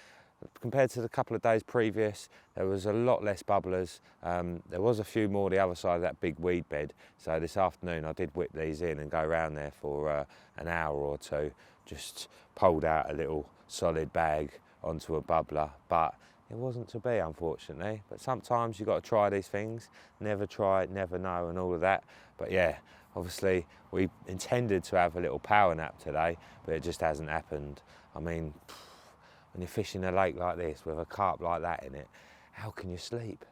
Compared to the couple of days previous, there was a lot less bubblers. There was a few more the other side of that big weed bed. So this afternoon I did whip these in and go around there for an hour or two. Just pulled out a little solid bag onto a bubbler, but it wasn't to be, unfortunately. But sometimes you've got to try these things. Never try it, never know, and all of that. But yeah, obviously we intended to have a little power nap today, but it just hasn't happened. I mean, when you're fishing a lake like this with a carp like that in it, how can you sleep?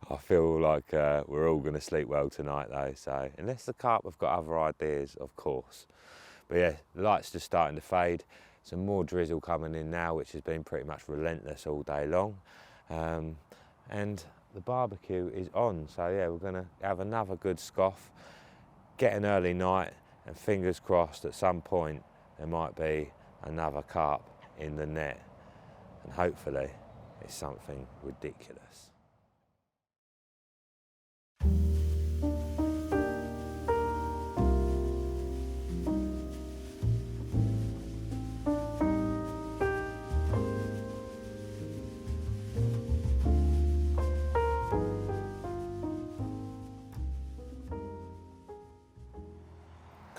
I feel like we're all going to sleep well tonight though, so unless the carp have got other ideas, of course. But yeah, the light's just starting to fade. Some more drizzle coming in now, which has been pretty much relentless all day long. And the barbecue is on, so yeah, we're going to have another good scoff, get an early night, and fingers crossed at some point there might be another carp in the net, and hopefully it's something ridiculous.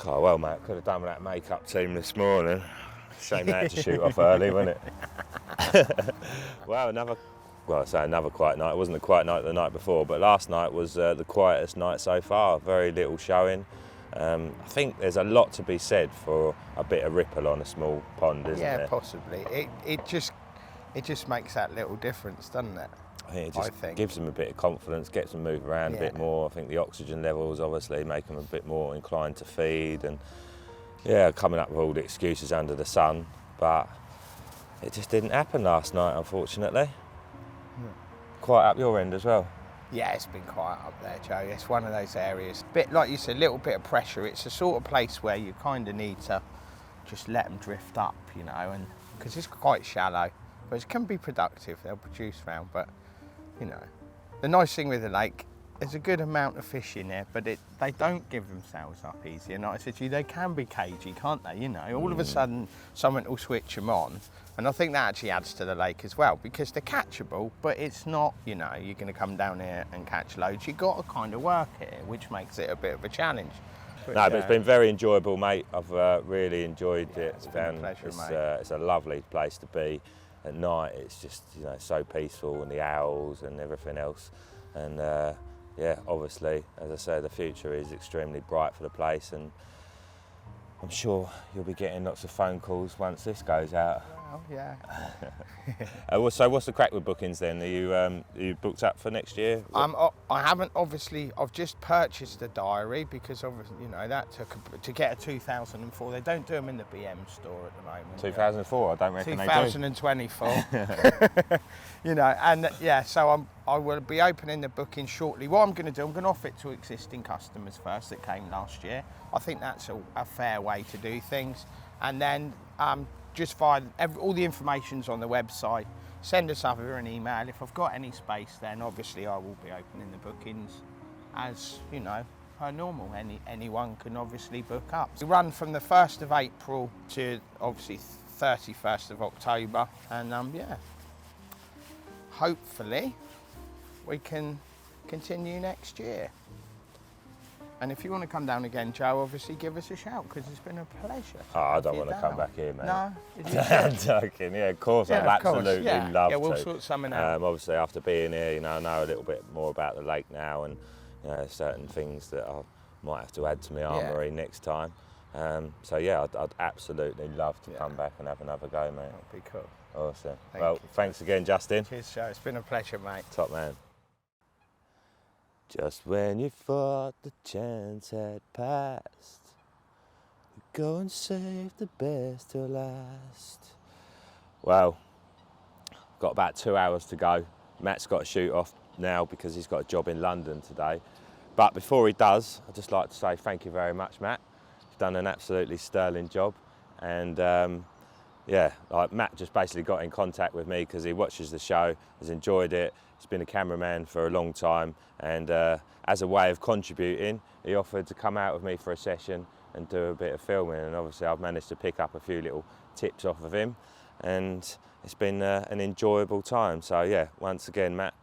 Oh, well, mate, could have done with that makeup team this morning. Shame they had to shoot off early, wasn't it? Well, I say another quiet night. It wasn't a quiet night the night before, but last night was the quietest night so far. Very little showing. I think there's a lot to be said for a bit of ripple on a small pond, isn't there? Yeah, possibly. It just makes that little difference, doesn't it? I think it just gives them a bit of confidence, gets them moving around a bit more. I think the oxygen levels obviously make them a bit more inclined to feed, and yeah, coming up with all the excuses under the sun, but it just didn't happen last night, unfortunately. Quiet up your end as well? Yeah, it's been quiet up there, Joe. It's one of those areas, bit like you said, a little bit of pressure. It's the sort of place where you kind of need to just let them drift up, you know, and because it's quite shallow, but it can be productive. They'll produce round, but you know, the nice thing with the lake, there's a good amount of fish in there, but they don't give themselves up easy. And like I said to you, they can be cagey, can't they? You know, all of a sudden, someone will switch them on. And I think that actually adds to the lake as well, because they're catchable, but it's not, you know, you're going to come down here and catch loads. You've got to kind of work it, which makes it a bit of a challenge. No, but it's been very enjoyable, mate. I've really enjoyed it. It's been a pleasure, mate. It's a lovely place to be at night. It's just, you know, so peaceful, and the owls and everything else. And yeah, obviously, as I say, the future is extremely bright for the place, and I'm sure you'll be getting lots of phone calls once this goes out. Well, yeah. So what's the crack with bookings then? Are you booked up for next year? I haven't, obviously. I've just purchased a diary because obviously, you know, that took to get a 2004. They don't do them in the BM store at the moment. 2004, I don't reckon 2024. You know, and yeah, so I will be opening the booking shortly. What I'm going to do, I'm going to offer it to existing customers first that came last year. I think that's a fair way to do things, and then just find all the information's on the website. Send us over an email. If I've got any space, then obviously I will be opening the bookings as, you know, per normal. Anyone can obviously book up. We run from the 1st of April to obviously 31st of October, and yeah, hopefully we can continue next year. And if you want to come down again, Joe, obviously give us a shout, because it's been a pleasure. Oh, I don't want to come back here, mate. No? I'm joking. Yeah, of course, Yeah, I'd of course. absolutely love to. Yeah, we'll sort something out. Obviously, after being here, you know, I know a little bit more about the lake now, and you know, certain things that I might have to add to my armoury next time. So yeah, I'd absolutely love to come back and have another go, mate. That'd be cool. Awesome. Thank Well, you. thanks again, Justin. Cheers, Joe. It's been a pleasure, mate. Top man. Just when you thought the chance had passed, you go and save the best till last. Well, got about 2 hours to go. Matt's got to shoot off now because he's got a job in London today. But before he does, I'd just like to say thank you very much, Matt. You've done an absolutely sterling job. And yeah, like Matt just basically got in contact with me because he watches the show, has enjoyed it. He's been a cameraman for a long time. And as a way of contributing, he offered to come out with me for a session and do a bit of filming. And obviously I've managed to pick up a few little tips off of him. And it's been an enjoyable time. So yeah, once again, Matt,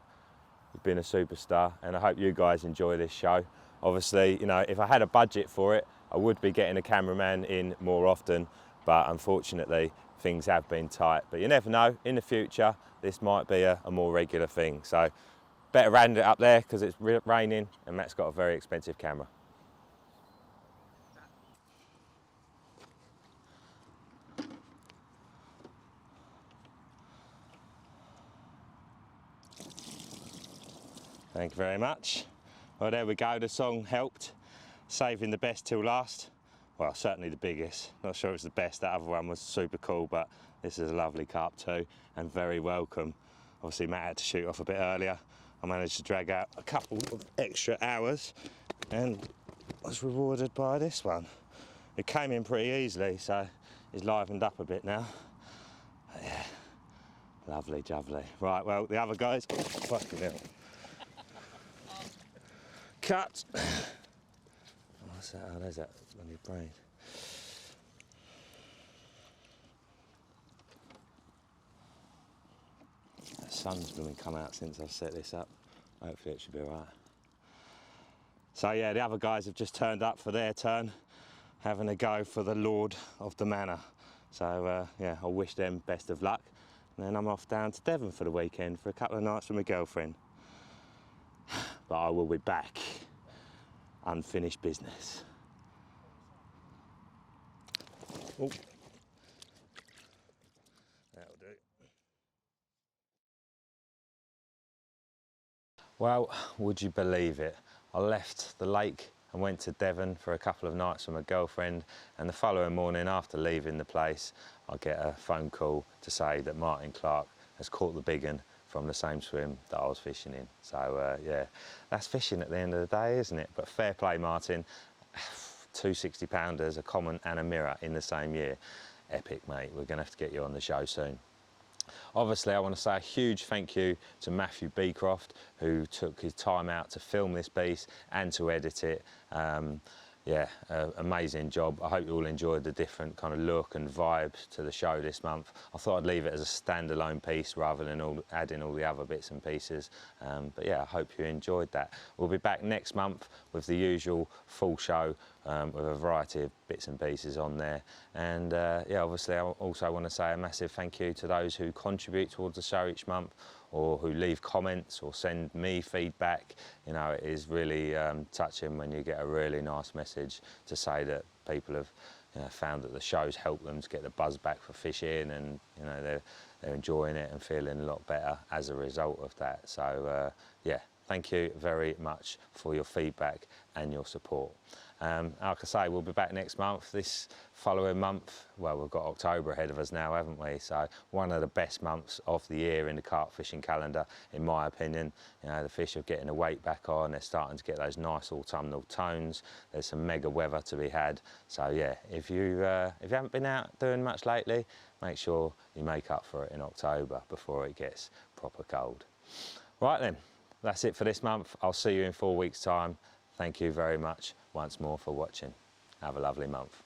you've been a superstar, and I hope you guys enjoy this show. Obviously, you know, if I had a budget for it, I would be getting a cameraman in more often, but unfortunately, things have been tight. But you never know, in the future, this might be a more regular thing. So better round it up there because it's raining and Matt's got a very expensive camera. Thank you very much. Well, there we go. The song helped, saving the best till last. Well, certainly the biggest. Not sure it's the best. That other one was super cool, but this is a lovely carp too, and very welcome. Obviously, Matt had to shoot off a bit earlier. I managed to drag out a couple of extra hours, and was rewarded by this one. It came in pretty easily, so he's livened up a bit now. But yeah, lovely, jubbly. Right, well, the other guys, fucking hell. Cut. What's that? Oh, there's that bloody brain. The sun's been come out since I've set this up. Hopefully it should be all right. So yeah, the other guys have just turned up for their turn, having a go for the Lord of the Manor. So yeah, I wish them best of luck. And then I'm off down to Devon for the weekend for a couple of nights with my girlfriend. But I will be back. Unfinished business. Oh. That'll do. Well, would you believe it? I left the lake and went to Devon for a couple of nights with my girlfriend, and the following morning after leaving the place, I get a phone call to say that Martin Clark has caught the big one from the same swim that I was fishing in. So yeah, that's fishing at the end of the day, isn't it? But fair play, Martin. 2 60-pounders, a common and a mirror in the same year. Epic, mate. We're gonna have to get you on the show soon. Obviously, I want to say a huge thank you to Matthew Beecroft, who took his time out to film this piece and to edit it. Yeah, amazing job. I hope you all enjoyed the different kind of look and vibes to the show this month. I thought I'd leave it as a standalone piece rather than adding all the other bits and pieces. But yeah, I hope you enjoyed that. We'll be back next month with the usual full show with a variety of bits and pieces on there. And yeah, obviously I also want to say a massive thank you to those who contribute towards the show each month, or who leave comments or send me feedback. You know, it is really touching when you get a really nice message to say that people have, you know, found that the show's helped them to get the buzz back for fishing, and you know, they're enjoying it and feeling a lot better as a result of that. So yeah, thank you very much for your feedback and your support. Like I say, we'll be back next month. This following month, well, we've got October ahead of us now, haven't we? So one of the best months of the year in the carp fishing calendar, in my opinion. You know, the fish are getting the weight back on. They're starting to get those nice autumnal tones. There's some mega weather to be had. So yeah, if you haven't been out doing much lately, make sure you make up for it in October before it gets proper cold. Right then, that's it for this month. I'll see you in 4 weeks' time. Thank you very much once more for watching. Have a lovely month.